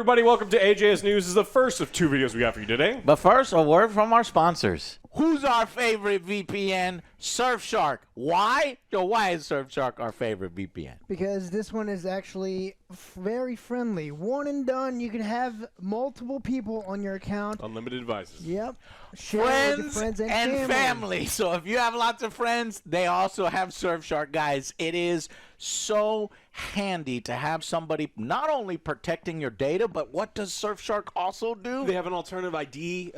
everybody. Welcome to AJS News. This is the first of two videos we got for you today. But first, a word from our sponsors. Who's our favorite VPN? Surfshark. Why? Yo, why is Surfshark our favorite VPN? Because this one is actually very friendly. One and done. You can have multiple people on your account. Unlimited devices. Yep. Share with your Friends and family. So if you have lots of friends, they also have Surfshark. Guys, it is so handy to have somebody not only protecting your data, but what does Surfshark also do? They have an alternative ID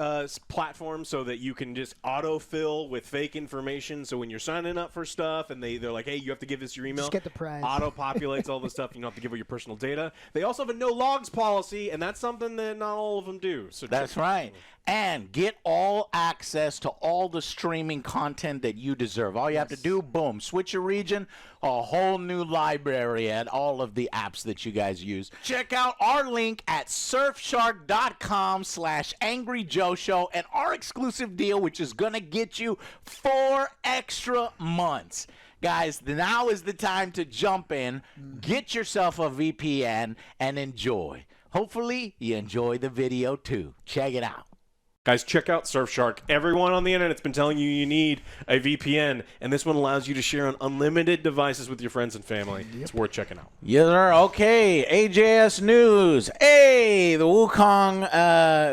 platform so that you can just autofill with fake information. So when you're signing up for stuff and they're like, hey, you have to give us your email. Just get the prize. Auto-populates all the stuff. You don't have to give away your personal data. They also have a no logs policy, and that's something that not all of them do. So that's right. And get all access to all the streaming content that you deserve. All you have to do, boom, switch your region, a whole new library and all of the apps that you guys use. Check out our link at surfshark.com/angryjoeshow and our exclusive deal, which is going to get you 4 extra months. Guys, now is the time to jump in, get yourself a VPN, and enjoy. Hopefully, you enjoy the video, too. Check it out. Guys, check out Surfshark. Everyone on the internet's been telling you need a VPN, and this one allows you to share on unlimited devices with your friends and family. Yep. It's worth checking out. Yes, sir. Okay, AJS News. Hey, the Wukong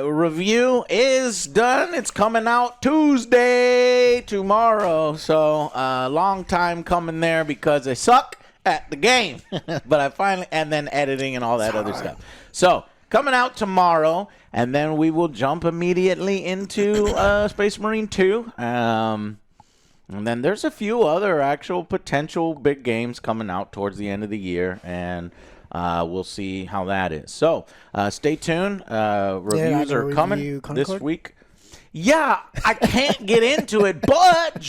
review is done. It's coming out Tuesday, tomorrow. So, long time coming there because they suck at the game. But I finally, and then editing and all that other stuff. So, coming out tomorrow, and then we will jump immediately into Space Marine 2. And then there's a few other actual potential big games coming out towards the end of the year, and we'll see how that is. So stay tuned. Reviews are coming this week. Yeah, I can't get into it, but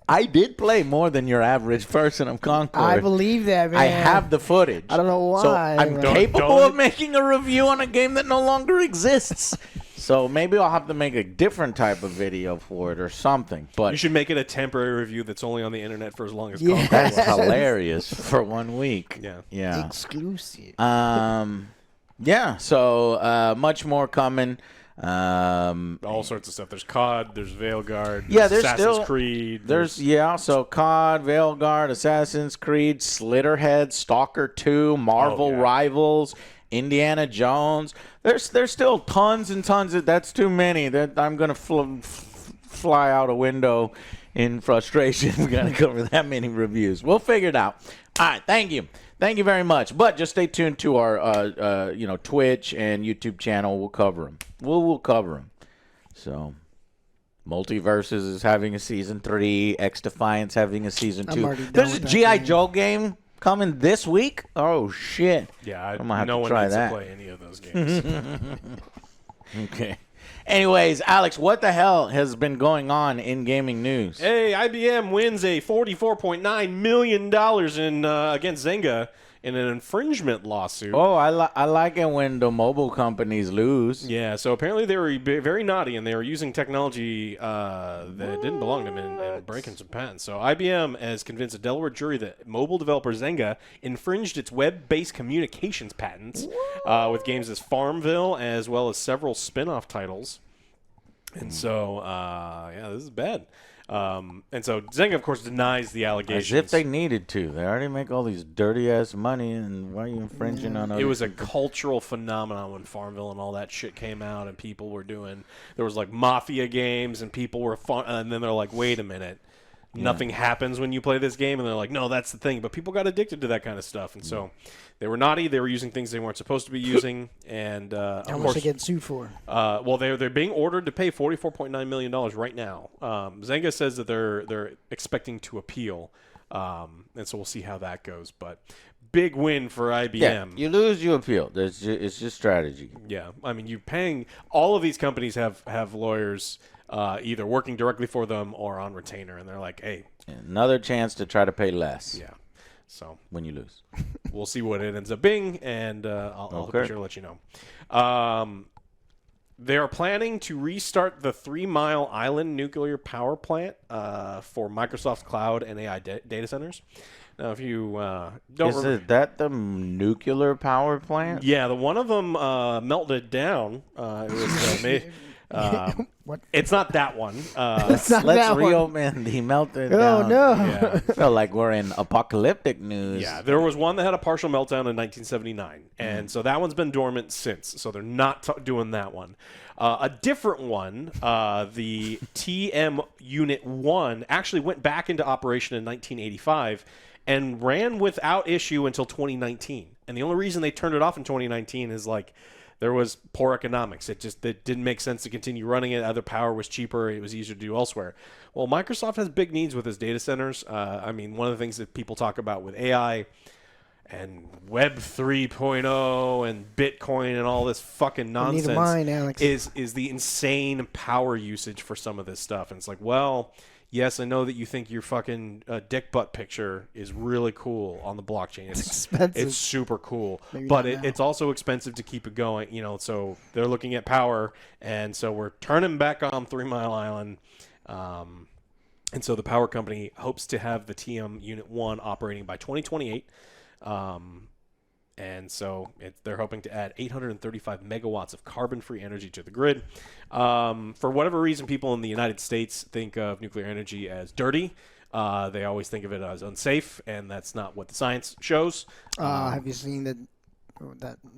I did play more than your average person of Concord. I believe that, man. I have the footage. I don't know why. So I'm capable of making a review on a game that no longer exists. So maybe I'll have to make a different type of video for it or something. But you should make it a temporary review that's only on the internet for as long as Concord. That's hilarious for 1 week. Yeah. Exclusive. Yeah, so much more coming. All sorts of stuff. There's COD, there's Veilguard, there's Assassin's Creed. So COD, Veilguard, Assassin's Creed, Slitterhead, Stalker 2, Marvel Rivals, Indiana Jones. There's still tons and tons of. That's too many. That I'm gonna fly out a window in frustration. We gotta cover that many reviews. We'll figure it out. All right, thank you. Thank you very much. But just stay tuned to our, Twitch and YouTube channel. We'll cover them. We'll cover them. So, Multiverses is having a season 3. X Defiance having a season 2. There's a G.I. Joe game coming this week. Oh shit! Yeah, I'm gonna have no to one try needs that. to play any of those games. Okay. Anyways, Alex, what the hell has been going on in gaming news? Hey, IBM wins a $44.9 million in against Zynga in an infringement lawsuit. Oh, I like it when the mobile companies lose. Yeah, so apparently they were very naughty, and they were using technology that didn't belong to them and breaking some patents. So IBM has convinced a Delaware jury that mobile developer Zenga infringed its web-based communications patents with games as Farmville, as well as several spin-off titles. And so, this is bad. And so Zynga, of course, denies the allegations. As if they needed to. They already make all these dirty-ass money, and why are you infringing on other It was a cultural phenomenon when Farmville and all that shit came out, and people were doing – there was, like, mafia games, and people were – and then they're like, wait a minute. Nothing happens when you play this game, and they're like, no, that's the thing. But people got addicted to that kind of stuff, and so they were naughty. They were using things they weren't supposed to be using, and how much are they getting sued for? Well, they're being ordered to pay $44.9 million right now. Zynga says that they're expecting to appeal, and so we'll see how that goes. But big win for IBM. Yeah, you lose, you appeal. It's just strategy. Yeah, I mean, you're paying – all of these companies have lawyers – either working directly for them or on retainer, and they're like, hey. Another chance to try to pay less. Yeah. So when you lose. We'll see what it ends up being, and I'll be sure to let you know. They are planning to restart the 3 Mile Island nuclear power plant for Microsoft Cloud and AI data centers. Now, if you don't Is it that the nuclear power plant? yeah, the one of them melted down. It was made. What? It's not that one. It's not Let's that one. reopen the melted Oh down. no! Yeah. Felt like we're in apocalyptic news. Yeah, there was one that had a partial meltdown in 1979, and so that one's been dormant since. So they're not doing that one. A different one, the TM Unit 1, actually went back into operation in 1985 and ran without issue until 2019. And the only reason they turned it off in 2019 is like there was poor economics. It didn't make sense to continue running it. Other power was cheaper. It was easier to do elsewhere. Well, Microsoft has big needs with its data centers. I mean, one of the things that people talk about with AI and Web 3.0 and Bitcoin and all this fucking nonsense need a mine, Alex. is the insane power usage for some of this stuff. And it's like, well, yes, I know that you think your fucking dick butt picture is really cool on the blockchain. It's expensive. It's super cool, Maybe but not now. it's also expensive to keep it going. You know, so they're looking at power, and so we're turning back on 3 Mile Island. And so the power company hopes to have the TM Unit 1 operating by 2028. And so they're hoping to add 835 megawatts of carbon-free energy to the grid. For whatever reason, people in the United States think of nuclear energy as dirty. They always think of it as unsafe, and that's not what the science shows. Have you seen that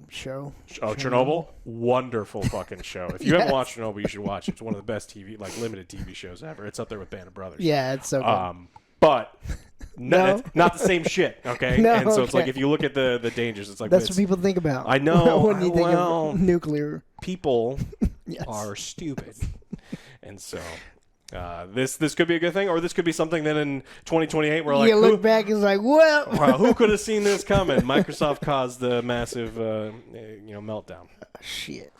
show? Oh, Chernobyl? Wonderful fucking show. If you haven't Yes. watched Chernobyl, you should watch it. It's one of the best limited TV shows ever. It's up there with Band of Brothers. Yeah, it's so good. But No. it's not the same shit, okay? No, and so it's okay. like if you look at the dangers, it's like That's this. what people think about. I know, when you think well, of nuclear. People Yes. are stupid. And so this could be a good thing, or this could be something that in 2028 we're like, you look back and it's like, well, who could have seen this coming? Microsoft caused the massive meltdown. shit.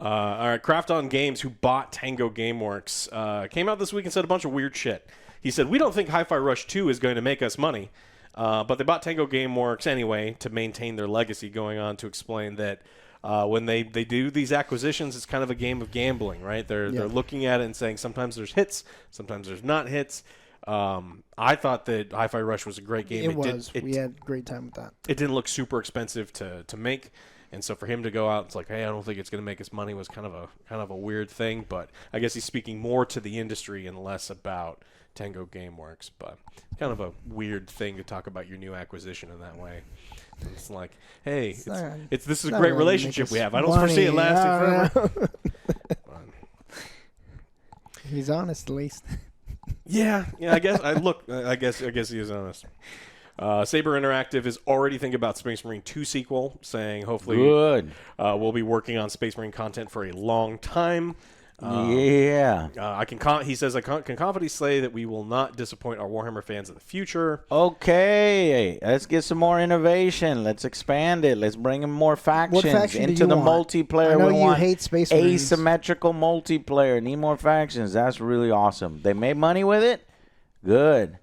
All right, Crafton Games, who bought Tango Gameworks, came out this week and said a bunch of weird shit. He said, we don't think Hi-Fi Rush 2 is going to make us money, but they bought Tango Gameworks anyway to maintain their legacy, going on to explain that when they do these acquisitions, it's kind of a game of gambling, right? They're looking at it and saying sometimes there's hits, sometimes there's not hits. I thought that Hi-Fi Rush was a great game. We had a great time with that. It didn't look super expensive to make. And so for him to go out, it's like, hey, I don't think it's going to make us money was kind of a weird thing. But I guess he's speaking more to the industry and less about Tango Gameworks. But it's kind of a weird thing to talk about your new acquisition in that way. It's like, hey, this is a great relationship we have. I don't foresee it lasting forever. He's honest, at least. Yeah. I guess. I guess he is honest. Saber Interactive is already thinking about Space Marine 2 sequel, saying hopefully we'll be working on Space Marine content for a long time. He says I can confidently say that we will not disappoint our Warhammer fans in the future. Okay, let's get some more innovation. Let's expand it. Let's bring in more factions into the multiplayer. I know we you want hate Space Marines. Asymmetrical multiplayer. Need more factions. That's really awesome. They made money with it. Good.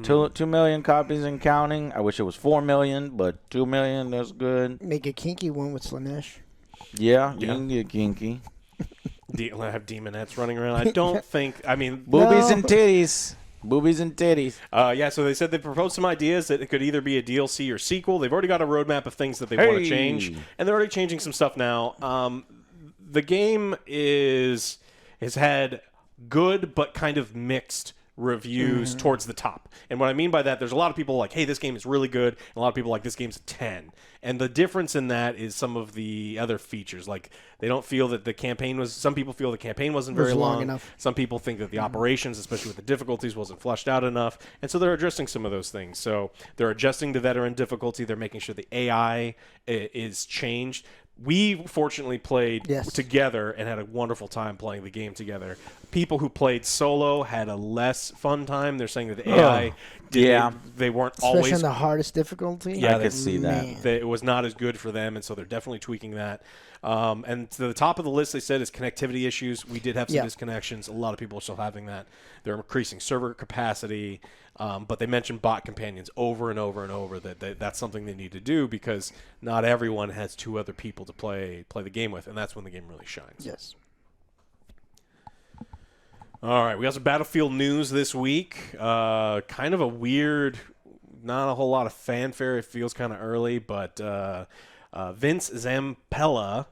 2 million copies and counting. I wish it was 4 million, but 2 million, that's good. Make a kinky one with Slanesh. Yeah, you can get kinky. Have demonettes running around. I don't think. I mean, boobies and titties. Boobies and titties. So they said they proposed some ideas that it could either be a DLC or sequel. They've already got a roadmap of things that they want to change, and they're already changing some stuff now. The game has had good but kind of mixed reviews towards the top. And what I mean by that, there's a lot of people like, hey, this game is really good, and a lot of people like, this game's a 10. And the difference in that is some of the other features. Like, they don't feel that the campaign was... Some people feel the campaign wasn't very long enough. Some people think that the operations, especially with the difficulties, wasn't fleshed out enough. And so they're addressing some of those things. So they're adjusting the veteran difficulty. They're making sure the AI is changed. We fortunately played together and had a wonderful time playing the game together. People who played solo had a less fun time. They're saying that the AI they weren't Especially always on the hardest difficulty. Yeah, I could see that. It was not as good for them, and so they're definitely tweaking that. And to the top of the list, they said, is connectivity issues. We did have some disconnections. A lot of people are still having that. They're increasing server capacity, but they mentioned bot companions over and over and over. That's something they need to do because not everyone has 2 other people to play the game with, and that's when the game really shines. Yes. All right, we got some Battlefield news this week. Kind of a weird not a whole lot of fanfare. It feels kind of early, but Vince Zampella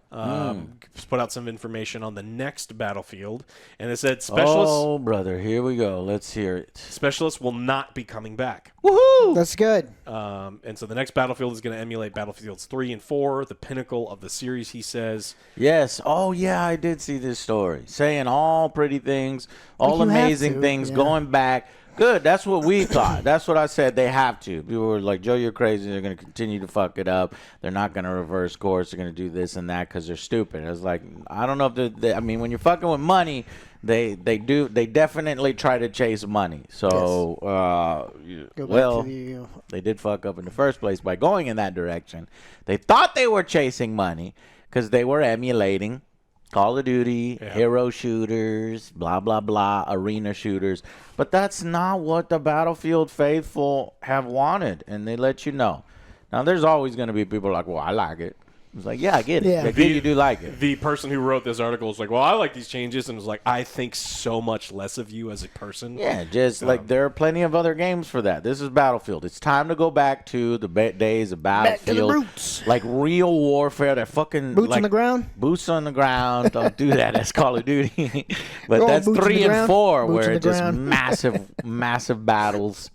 put out some information on the next Battlefield, and it said specialists. Oh, brother, here we go. Let's hear it. Specialists will not be coming back. Woohoo! That's good. And so the next Battlefield is going to emulate Battlefields 3 and 4, the pinnacle of the series, he says. Yes. Oh, yeah, I did see this story. Saying all pretty things, all Like you have amazing to, things, yeah. going back. Good. That's what we thought. That's what I said. They have to. People were like, Joe, you're crazy. They're going to continue to fuck it up. They're not going to reverse course. They're going to do this and that because they're stupid. I was like, I don't know if I mean, when you're fucking with money, they definitely try to chase money. So, Go back well, to the, they did fuck up in the first place by going in that direction. They thought they were chasing money because they were emulating Call of Duty, hero shooters, blah, blah, blah, arena shooters. But that's not what the Battlefield faithful have wanted, and they let you know. Now, there's always going to be people like, well, I like it. It's like, yeah, I get it. Yeah. I get you do like it. The person who wrote this article was like, well, I like these changes, and was like, I think so much less of you as a person. Yeah, just like there are plenty of other games for that. This is Battlefield. It's time to go back to the days of Back to the Battlefield. roots. Like real warfare. That fucking Boots like, on the ground? Boots on the ground. Don't do that. That's Call of Duty. But Go on, that's boots on 3 the and ground. 4 Boots where on the it's just ground. massive battles.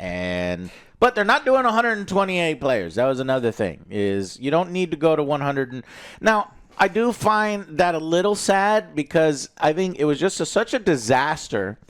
But they're not doing 128 players. That was another thing. Is you don't need to go to 100. Now, I do find that a little sad because I think it was just such a disaster.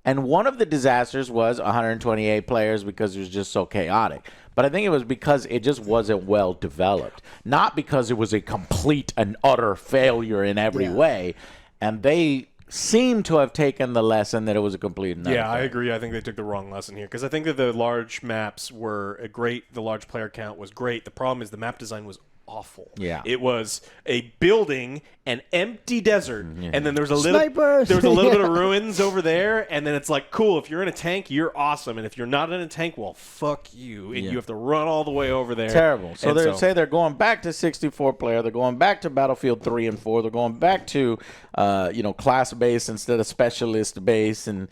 And one of the disasters was 128 players because it was just so chaotic. But I think it was because it just wasn't well developed. Not because it was a complete and utter failure in every way. And they seem to have taken the lesson that it was a complete and utter Yeah, I failure. agree. I think they took the wrong lesson here because I think that the large maps were great. The large player count was great. The problem is the map design was awful. Yeah. It was a building, an empty desert, and then there was a little Snipers! there was a little bit Yeah. of ruins over there, and then it's like, cool, if you're in a tank, you're awesome, and if you're not in a tank, well, fuck you. And you have to run all the way over there. Terrible. So And they say they're going back to 64 player. They're going back to Battlefield 3 and 4. They're going back to class base instead of specialist base, and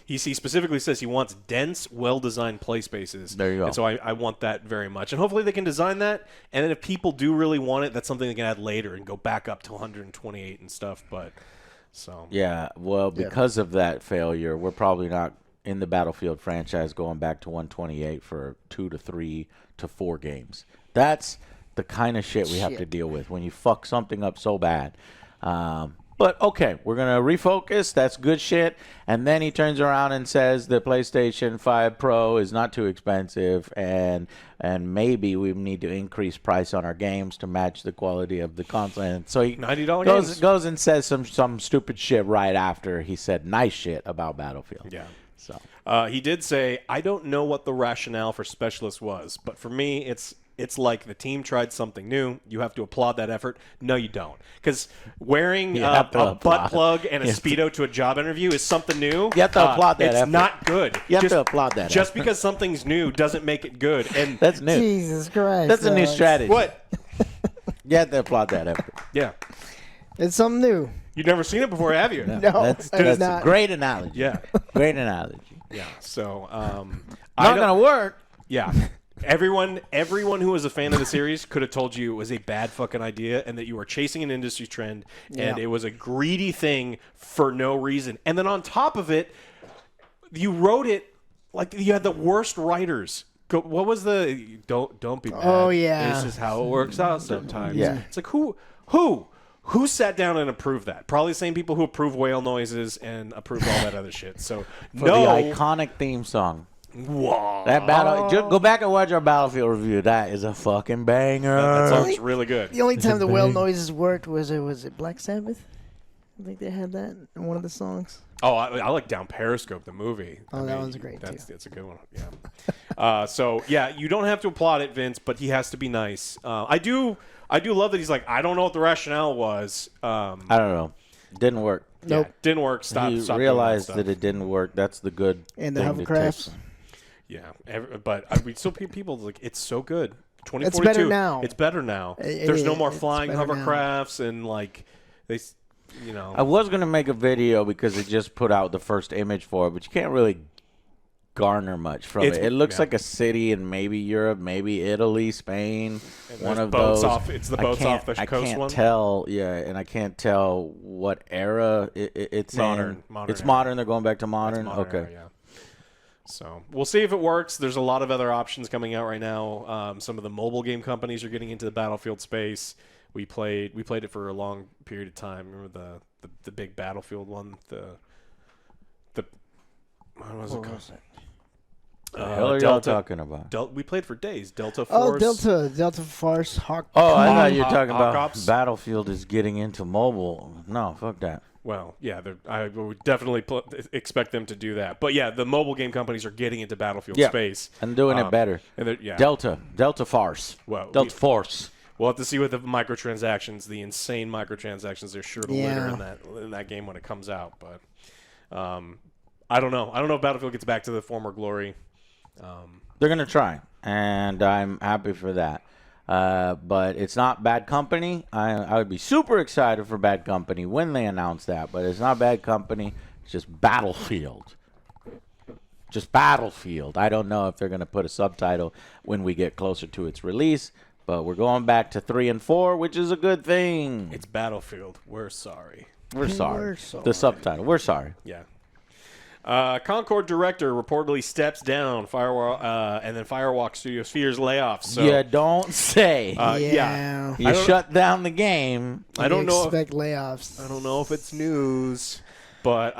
He specifically says he wants dense, well-designed play spaces. There you go. And so I want that very much. And hopefully they can design that. And then if people do really want it, that's something they can add later and go back up to 128 and stuff. But so yeah. Well, because of that failure, we're probably not in the Battlefield franchise going back to 128 for 2 to 3 to 4 games. That's the kind of shit we have to deal with when you fuck something up so bad. But, okay, we're going to refocus. That's good shit. And then he turns around and says the PlayStation 5 Pro is not too expensive, and maybe we need to increase price on our games to match the quality of the console. And so he $90 goes and says some stupid shit right after he said nice shit about Battlefield. Yeah. So he did say, I don't know what the rationale for specialists was, but for me, it's like the team tried something new. You have to applaud that effort. No, you don't. Because wearing a butt plug and a Speedo to a job interview is something new. You have to applaud that It's effort. not good. You have to applaud that Just effort. because something's new doesn't make it good. And that's new. Jesus Christ. That's a new Alex. strategy. what? You have to applaud that effort. Yeah. It's something new. You've never seen it before, have you? No, That's it's a not. great analogy. Yeah. Great analogy. Yeah. So, Not going to work. Yeah. Everyone who was a fan of the series could have told you it was a bad fucking idea and that you were chasing an industry trend and it was a greedy thing for no reason. And then on top of it, you wrote it like you had the worst writers. What was the don't be mad. Oh, yeah. This is how it works out sometimes. Yeah. It's like who sat down and approved that? Probably the same people who approve whale noises and approve all that other shit. So For the iconic theme song. Whoa. That battle. Just go back and watch our Battlefield review. That is a fucking banger. That song's really good. The only time the whale noises worked was it Black Sabbath? I think they had that in one of the songs. Oh, I like Down Periscope, the movie. Oh, that one's great, too. That's a good one. Yeah. So yeah, you don't have to applaud it, Vince, but he has to be nice. I do love that he's like, I don't know what the rationale was. I don't know. Didn't work. Nope. Yeah, didn't work. Stop. You stop realized doing that it didn't work. That's the good. And the thing to hovercrafts. take. Yeah, but we still people like it's so good. 2042. It's better now. It's better now. It There's no is. more It's flying better now. hovercrafts and like they, I was gonna make a video because it just put out the first image for it, but you can't really garner much from It's- it. It looks yeah. like a city in maybe Europe, maybe Italy, Spain. One of boats those. it's the boats off the coast I can't one. tell. Yeah, and I can't tell what era it's Modern. in. Modern It's era. modern. They're going back to modern. Modern Okay. era, yeah. So we'll see if it works. There's a lot of other options coming out right now. Some of the mobile game companies are getting into the Battlefield space. We played it for a long period of time. Remember the big Battlefield one? What was it called? The hell are y'all talking about? We played for days. Delta Oh, Force. Delta Force, Hawk. Oh, I thought you were Hawk- talking Hawk about Ops? Battlefield is getting into mobile. No, fuck that. Well, yeah, I would definitely expect them to do that. But yeah, the mobile game companies are getting into Battlefield space and doing it better. And yeah, Delta Force. Well, Delta Force. We'll have to see what the microtransactions, the insane microtransactions, they're sure to litter in that game when it comes out. But I don't know. I don't know if Battlefield gets back to the former glory. They're going to try, and I'm happy for that. But it's not Bad Company. I would be super excited for Bad Company when they announce that, but it's not Bad Company. It's just Battlefield. Just Battlefield. I don't know if they're going to put a subtitle when we get closer to its release, but we're going back to 3 and 4, which is a good thing. It's Battlefield. We're sorry. We're sorry. We're sorry. The subtitle. We're sorry. Yeah. Concord director reportedly steps down. And then Firewalk Studios fears layoffs. So, You don't say. yeah. You shut down the game. I don't know. Expect layoffs. I don't know if it's news, but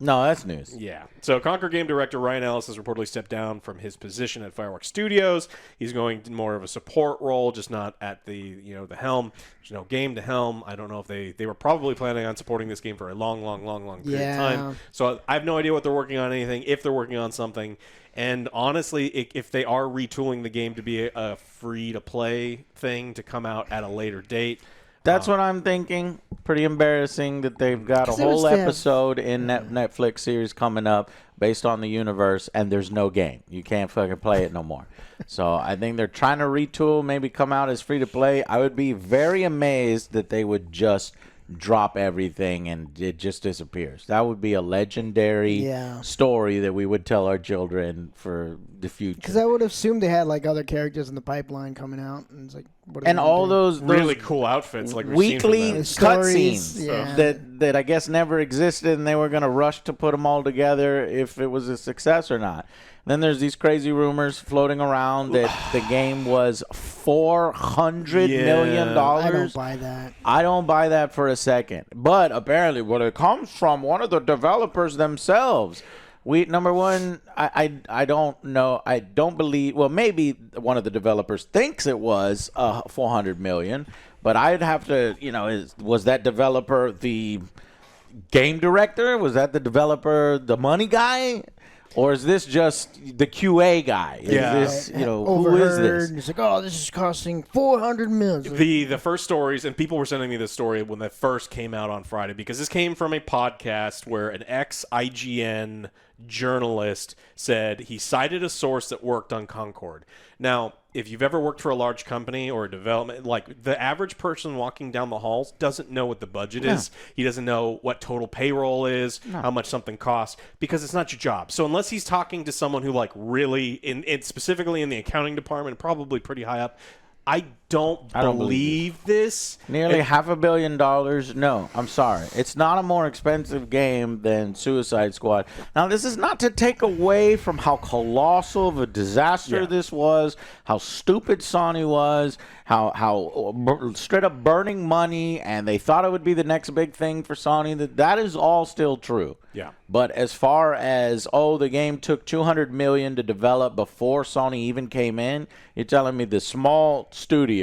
No, that's news. yeah. So Concord game director Ryan Ellis has reportedly stepped down from his position at Fireworks Studios. He's going to more of a support role, just not at the the helm. There's no game to helm. I don't know if they were probably planning on supporting this game for a long period of time. So I have no idea what they're working on, anything, if they're working on something. And honestly, if they are retooling the game to be a free-to-play thing to come out at a later date, That's what I'm thinking. Pretty embarrassing that they've got a 'Cause it whole was them. episode in Netflix series coming up based on the universe, and there's no game. You can't fucking play it no more. So I think they're trying to retool, maybe come out as free to play. I would be very amazed that they would just drop everything and it just disappears. That would be a legendary story that we would tell our children for the future. Because I would assume they had like other characters in the pipeline coming out, and it's like, what are And they all doing? those really cool outfits like we've seen from weekly them. Stories, cutscenes yeah. that I guess never existed, and they were going to rush to put them all together if it was a success or not. Then there's these crazy rumors floating around that the game was $400 million. I don't buy that. I don't buy that for a second. But apparently, it comes from one of the developers themselves. Number one, I don't know. I don't believe. Well, maybe one of the developers thinks it was $400 million, but I'd have to. Was that developer the game director? Was that the developer the money guy? Or is this just the QA guy? Is this, who is Overheard, this? and it's like, oh, this is costing $400 million. The first stories, and people were sending me this story when that first came out on Friday, because this came from a podcast where an ex-IGN journalist said he cited a source that worked on Concord. Now, if you've ever worked for a large company or a development, like the average person walking down the halls doesn't know what the budget is. He doesn't know what total payroll is, how much something costs, because it's not your job. So unless he's talking to someone who really, specifically in the accounting department, probably pretty high up, I don't believe this. Nearly $500 million. No, I'm sorry. It's not a more expensive game than Suicide Squad. Now, this is not to take away from how colossal of a disaster this was, how stupid Sony was, how straight up burning money, and they thought it would be the next big thing for Sony. That is all still true. Yeah. But as far as, the game took $200 million to develop before Sony even came in, you're telling me the small studio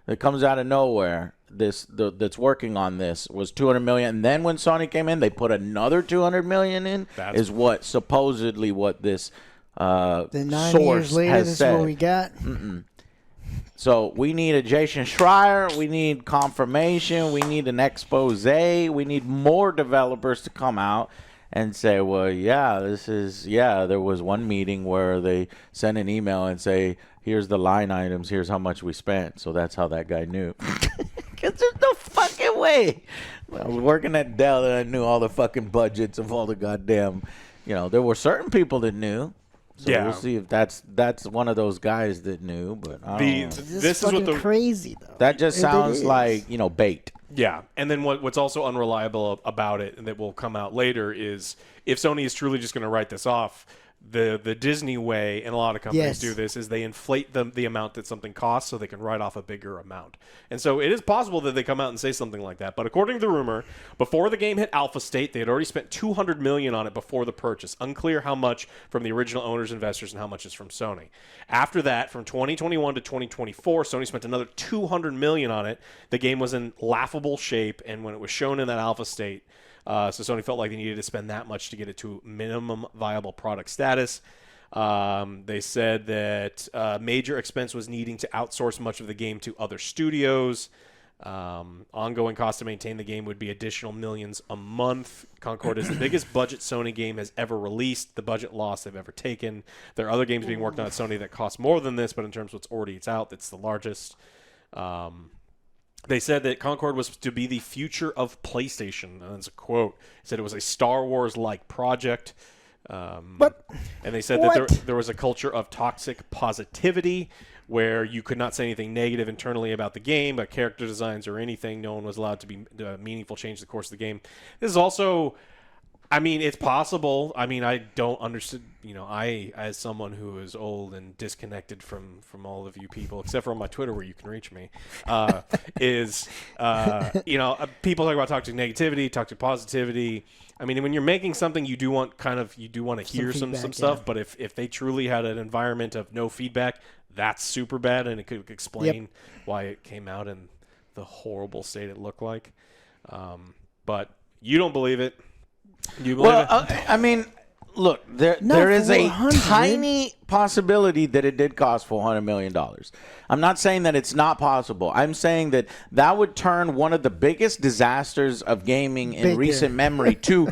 that comes out of nowhere that's working on this was $200 million, and then when Sony came in, they put another $200 million in. Is what supposedly what this Then 9 source years later, has this said. is what we got. So we need a Jason Schreier. We need confirmation. We need an expose. We need more developers to come out and say, well, there was one meeting where they sent an email and say, here's the line items, here's how much we spent. So that's how that guy knew. Because there's no fucking way. I was working at Dell and I knew all the fucking budgets of all the goddamn there were certain people that knew. So Yeah. we'll see if that's one of those guys that knew. But I don't know. This is what crazy though. That just It sounds is. like bait. Yeah, and then what's also unreliable about it, and that will come out later, is if Sony is truly just going to write this off, the Disney way, and a lot of companies Yes. do this, is they inflate the amount that something costs so they can write off a bigger amount. And so it is possible that they come out and say something like that. But according to the rumor, before the game hit alpha state, they had already spent $200 million on it before the purchase. Unclear how much from the original owners, investors, and how much is from Sony. After that, from 2021 to 2024, Sony spent another $200 million on it. The game was in laughable shape, and when it was shown in that alpha state, so Sony felt like they needed to spend that much to get it to minimum viable product status. They said that major expense was needing to outsource much of the game to other studios. Ongoing cost to maintain the game would be additional millions a month. Concord is the biggest budget Sony game has ever released, the budget loss they've ever taken. There are other games being worked on at Sony that cost more than this, but in terms of it's out, that's the largest. They said that Concord was to be the future of PlayStation. That's a quote. It said it was a Star Wars-like project. What? And they said that there was a culture of toxic positivity where you could not say anything negative internally about the game, but character designs or anything. No one was allowed to be meaningful change the course of the game. This is also... it's possible. I don't understand. I, as someone who is old and disconnected from all of you people, except for on my Twitter where you can reach me, people talk about toxic negativity, toxic positivity. When you're making something, you do want to hear some feedback, stuff. yeah. But if they truly had an environment of no feedback, that's super bad, and it could explain why it came out in the horrible state it looked like. But you don't believe it. You believe it? Look, there is a tiny possibility that it did cost $400 million. I'm not saying that it's not possible. I'm saying that would turn one of the biggest disasters of gaming in recent memory to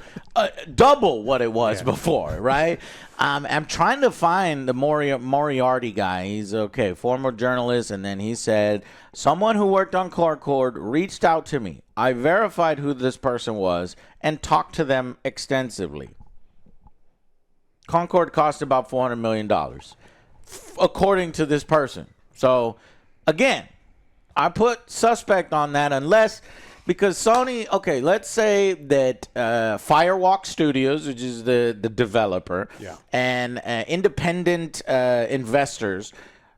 double what it was before, right? I'm trying to find the Moriarty guy. He's former journalist, and then he said, someone who worked on Concord reached out to me. I verified who this person was and talked to them extensively. Concord cost about $400 million, according to this person. So, again, I put suspect on that because Sony, let's say that Firewalk Studios, which is the developer, and independent investors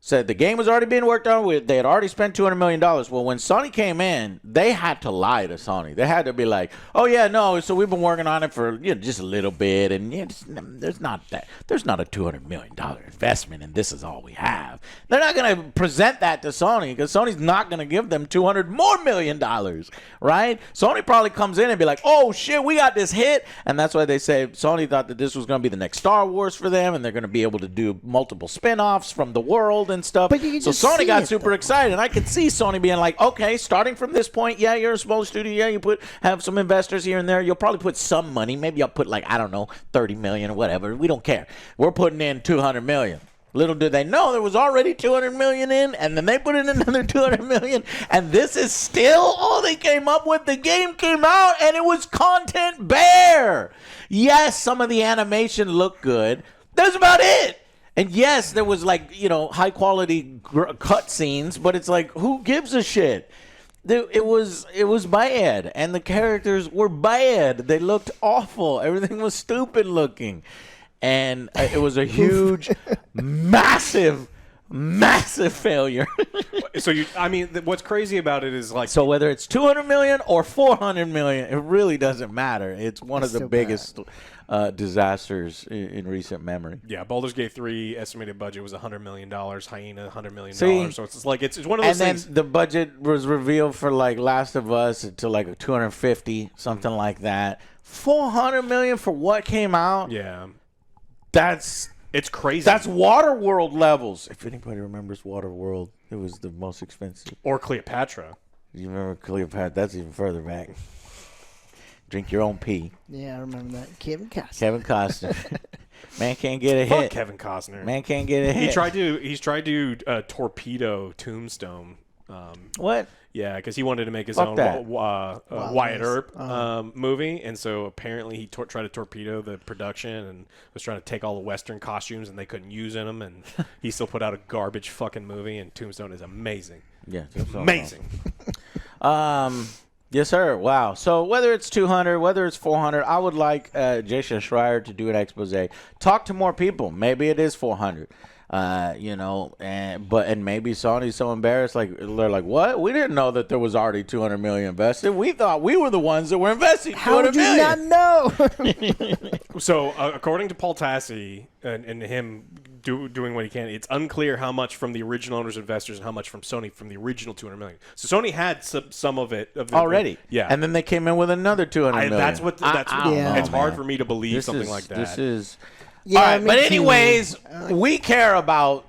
said the game was already being worked on. They had already spent $200 million. Well, when Sony came in, they had to lie to Sony. They had to be like, oh, yeah, no, so we've been working on it for just a little bit, and there's not a $200 million investment, and this is all we have. They're not going to present that to Sony because Sony's not going to give them $200 million more, right? Sony probably comes in and be like, oh, shit, we got this hit, and that's why they say Sony thought that this was going to be the next Star Wars for them, and they're going to be able to do multiple spin-offs from the world and stuff. But you can so just Sony see got it, super though. excited, and I could see Sony being like, okay, starting from this point, yeah, you're a small studio, yeah, you have some investors here and there, you'll probably put some money, maybe I'll put $30 million or whatever, we don't care. We're putting in $200 million. Little did they know there was already $200 million in, and then they put in another $200 million, and this is still all they came up with. The game came out, and it was content bare. Yes, some of the animation looked good. That's about it. And yes, there was high quality cut scenes, but it's like, who gives a shit? It was bad, and the characters were bad. They looked awful. Everything was stupid looking, and it was a huge, massive failure. So what's crazy about it is so whether it's $200 million or $400 million, it really doesn't matter. It's one of the biggest disasters in recent memory. Yeah, Baldur's Gate 3 estimated budget was $100 million. Hyena $100 million. See, so it's like it's one of those things. And then the budget was revealed for Last of Us to $250, something like that. $400 million for what came out. Yeah, it's crazy. That's Waterworld levels. If anybody remembers Waterworld, it was the most expensive. Or Cleopatra. You remember Cleopatra? That's even further back. Drink your own pee. Yeah, I remember that. Kevin Costner. Man can't get a Fuck hit. Kevin Costner. Man can't get a hit. He's tried to torpedo Tombstone. What? Yeah, because he wanted to make his Fuck own that. Wyatt Earp movie, and so apparently he tried to torpedo the production and was trying to take all the Western costumes, and they couldn't use in them, and he still put out a garbage fucking movie. And Tombstone is amazing. Yeah, Amazing. Yes, sir. Wow. So whether it's 200, whether it's 400, I would like Jason Schreier to do an expose. Talk to more people. Maybe it is 400. And maybe Sony's so embarrassed, like they're like, "What? We didn't know that there was already 200 million invested. We thought we were the ones that were investing 200 million." How would you not know? So according to Paul Tassi and him doing what he can, it's unclear how much from the original owners investors and how much from Sony from the original 200 million. So Sony had some of it already. Yeah, and then they came in with another 200 million. That's what. It's hard for me to believe something like that. This is. Yeah, all right, me but too. anyways, we care about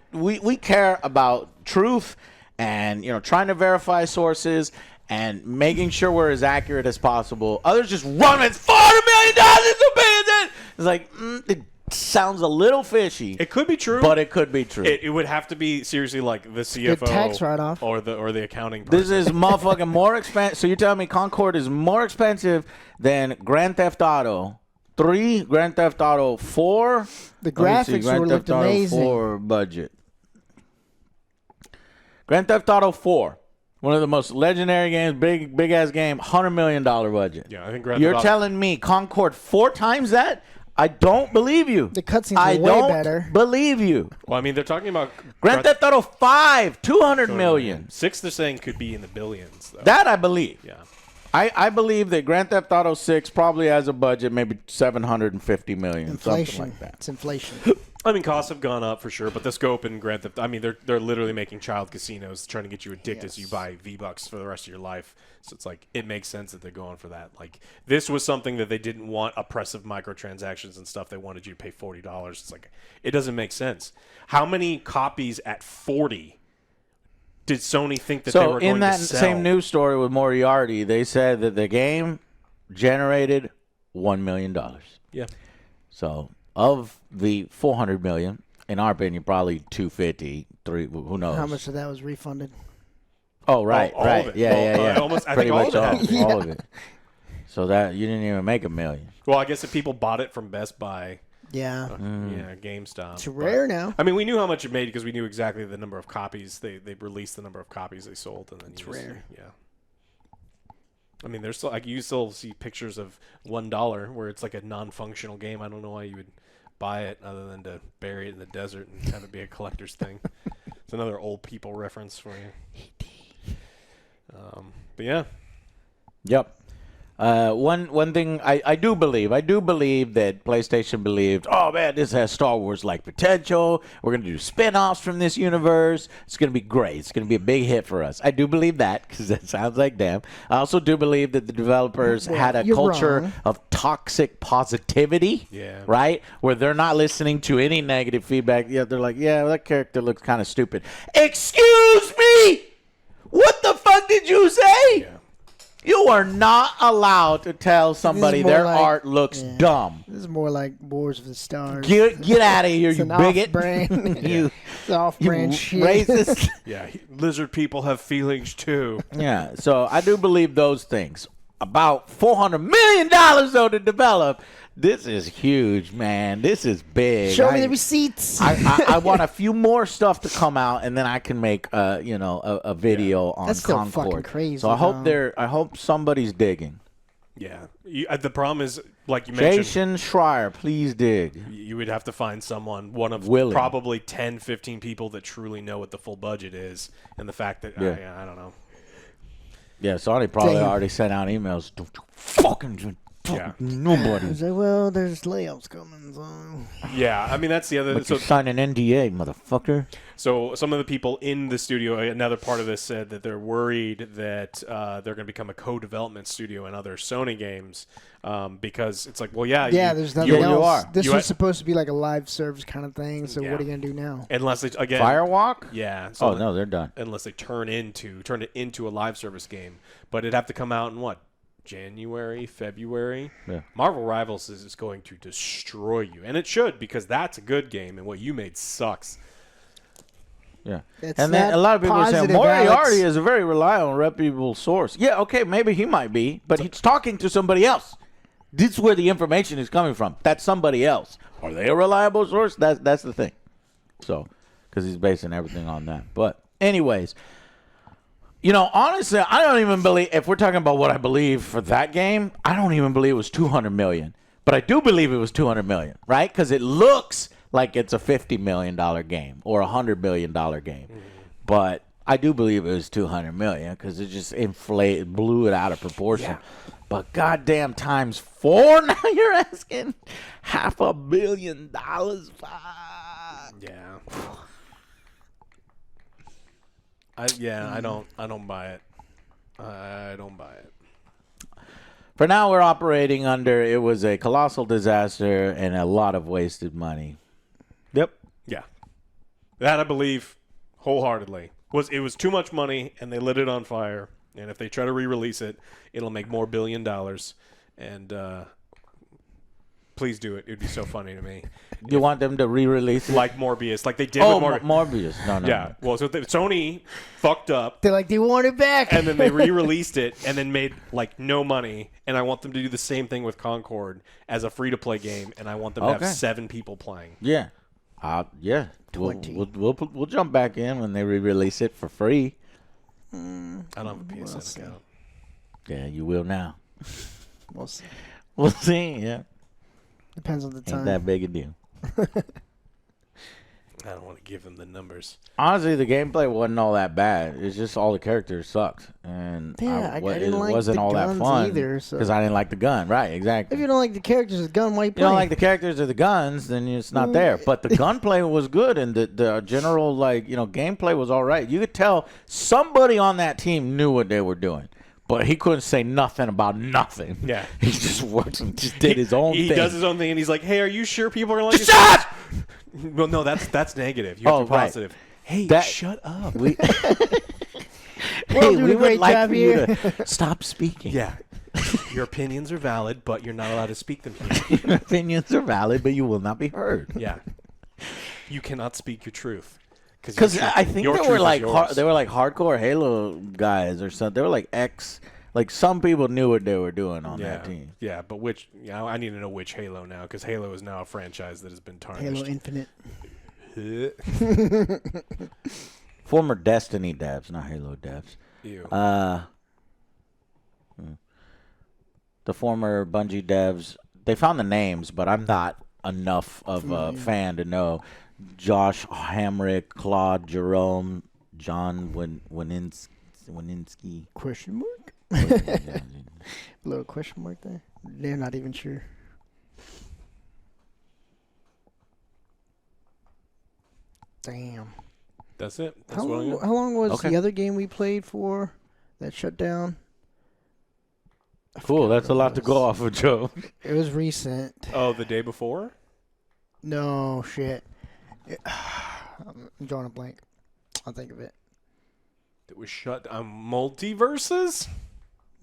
truth and trying to verify sources and making sure we're as accurate as possible. Others just run it's $400 million. It's like it sounds a little fishy. It could be true, but it could be true. It would have to be seriously like the CFO Good tax write-off. or the accounting person. This is motherfucking more expensive. So you're telling me Concord is more expensive than Grand Theft Auto 3, Grand Theft Auto 4. The graphics Grand looked Theft Auto amazing. 4 budget. Grand Theft Auto 4, one of the most legendary games, big ass game, $100 million budget. Yeah, I think Grand Theft You're Auto- telling me Concord 4 times that? I don't believe you. The cutscenes I were way don't better. believe you. Well, I mean, they're talking about Grand Theft Auto 5, $200 million. 6. They're saying could be in the billions. Though. That I believe. Yeah. I believe that Grand Theft Auto 6 probably has a budget maybe $750 million, Inflation. something like that. It's inflation. I mean, costs have gone up for sure, but the scope in Grand Theft, I mean, they're literally making child casinos, trying to get you addicted so you buy V-Bucks for the rest of your life. So it's like, it makes sense that they're going for that. Like, this was something that they didn't want oppressive microtransactions and stuff. They wanted you to pay $40. It's like, it doesn't make sense. How many copies at 40 did Sony think that they were going to sell? So in that same news story with Moriarty, they said that the game generated $1 million. Yeah. So of the $400 million, in our opinion, probably $250, $300, who knows? How much of that was refunded? Oh, right, all right. of it. Yeah. Almost, I Pretty think all much of it. all of it. So that you didn't even make $1 million. Well, I guess if people bought it from Best Buy, Yeah. GameStop. It's rare now. I mean, we knew how much it made because we knew exactly the number of copies they released, the number of copies they sold, and then It's you just- rare. Yeah. I mean, there's still like you still see pictures of $1 where it's like a non-functional game. I don't know why you would buy it other than to bury it in the desert and have it be a collector's thing. It's another old people reference for you. But yeah. Yep. One thing I do believe that PlayStation believed, oh man, this has Star Wars like potential. We're gonna do spin-offs from this universe. It's gonna be great. It's gonna be a big hit for us. I do believe that because that sounds like them. I also do believe that the developers had a you're culture wrong. of toxic positivity. Yeah. Right? Where they're not listening to any negative feedback. Yeah, they're like, yeah, that character looks kind of stupid. Excuse me. What the fuck did you say? Yeah. You are not allowed to tell somebody more their like- art looks yeah. dumb. This is more like Wars of the Stars. Get out of here, It's you an bigot. off-brand. you It's off-brand shit. racist. Yeah. Lizard people have feelings too. Yeah, so I do believe those things. About $400 million, though, to develop. This is huge, man. This is big. Show me the receipts. I want a few more stuff to come out, and then I can make a video on That's still Concord. fucking crazy, So I though. hope somebody's digging. Yeah. The problem is, like you mentioned, Jason Schreier, please dig. you would have to find someone, one of Willing. probably 10, 15 people that truly know what the full budget is, and the fact that Yeah. I don't know. Yeah, Sony probably Damn. already sent out emails. Don't you fucking Yeah. nobody. It's like, well, there's layoffs coming. So. Yeah, I mean that's the other. But you signed an NDA, motherfucker. So some of the people in the studio, another part of this said that they're worried that they're going to become a co-development studio in other Sony games because it's like, well, yeah, There's nothing you else. are. This You was are- supposed to be like a live service kind of thing. So Yeah. what are you gonna do now? unless they again, Firewalk? yeah. Oh no, they're done. Unless they turn it into a live service game, but it'd have to come out in what? January, February. Yeah. Marvel Rivals is going to destroy you, and it should because that's a good game, and what you made sucks. Yeah. It's And then not a lot of people are saying positive, Moriarty Alex. is a very reliable, reputable source. Yeah, okay, maybe he might be, but he's talking to somebody else. This is where the information is coming from. That's somebody else. Are they a reliable source? That's the thing. So, because he's basing everything on that. But anyways, honestly, I don't even believe, if we're talking about what I believe for that game, I don't even believe it was $200 million. But I do believe it was $200 million, right? Because it looks like it's a $50 million game or a $100 million game. But I do believe it was $200 million because it just blew it out of proportion. Yeah. But goddamn times 4 now you're asking $500 million. Yeah. I don't buy it. I don't buy it. For now, we're operating under it was a colossal disaster and a lot of wasted money. Yep. Yeah. That I believe wholeheartedly. It was too much money and they lit it on fire. And if they try to re-release it, it'll make more $1 billion. And please do it. It would be so funny to me. You want them to re-release it? Like Morbius. Like they did with Morbius. No. Yeah. Well, so Sony fucked up. They're like, they want it back. And then they re-released it and then made like no money. And I want them to do the same thing with Concord as a free-to-play game. And I want them to have 7 people playing. Yeah. Yeah. 20. We'll jump back in when they re-release it for free. I don't have a PSN account. Yeah, you will now. We'll see. We'll see. Yeah. Depends on the time. Ain't that big a deal. I don't want to give them the numbers. Honestly, the gameplay wasn't all that bad. It's just all the characters sucked, and I didn't it like wasn't the all that guns fun either, so- because I didn't like the gun. Right? Exactly. If you don't like the characters of the gun, why you You don't playing? like the characters or the guns, then it's not there. But the gunplay was good, and the general gameplay was all right. You could tell somebody on that team knew what they were doing, but he couldn't say nothing about nothing. Yeah. He just worked and just did his own thing. He does his own thing, and he's like, "Hey, are you sure people are going to like Shut! this?" Well, no, that's negative. You have to be positive. Right. Hey, shut up. We're Hey, doing we a would great like job for you here. to stop speaking. Yeah. Your opinions are valid, but you're not allowed to speak them here. Your opinions are valid, but you will not be heard. Yeah. You cannot speak your truth. Because I think your they truth were is like yours. they were like hardcore Halo guys or something. They were like some people knew what they were doing on that team. Yeah, but I need to know which Halo now, because Halo is now a franchise that has been tarnished. Halo Infinite. Former Destiny devs, not Halo devs. Ew. The former Bungie devs, they found the names, but I'm not enough of a fan to know. Josh Hamrick, Claude Jerome, John Wininski. Question mark? Little question mark there. They're not even sure. Damn. That's it. That's How what I got. long was Okay. the other game we played for that shut down? I Cool, forgot that's a what lot it to was. go off of, Joe. It was recent. Oh, the day before? No, shit. I'm drawing a blank. I'll think of it. It was shut down. Multiverses?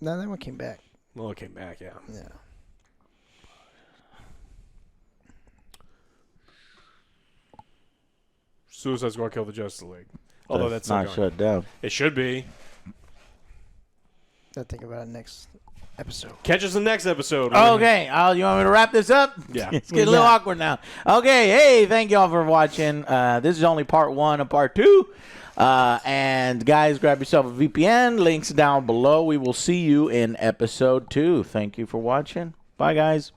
No, that one came back. Well, it came back, yeah. Yeah. Suicide Squad killed the Justice League. Although that's still not going. shut down. It should be. I'll think about it next episode. Catch us in the next episode. Okay, you want me to wrap this up? Yeah. It's getting a little awkward now. Okay, hey, thank y'all for watching. This is only part 1 of part 2. And guys, grab yourself a VPN. Links down below. We will see you in episode 2. Thank you for watching. Bye, guys.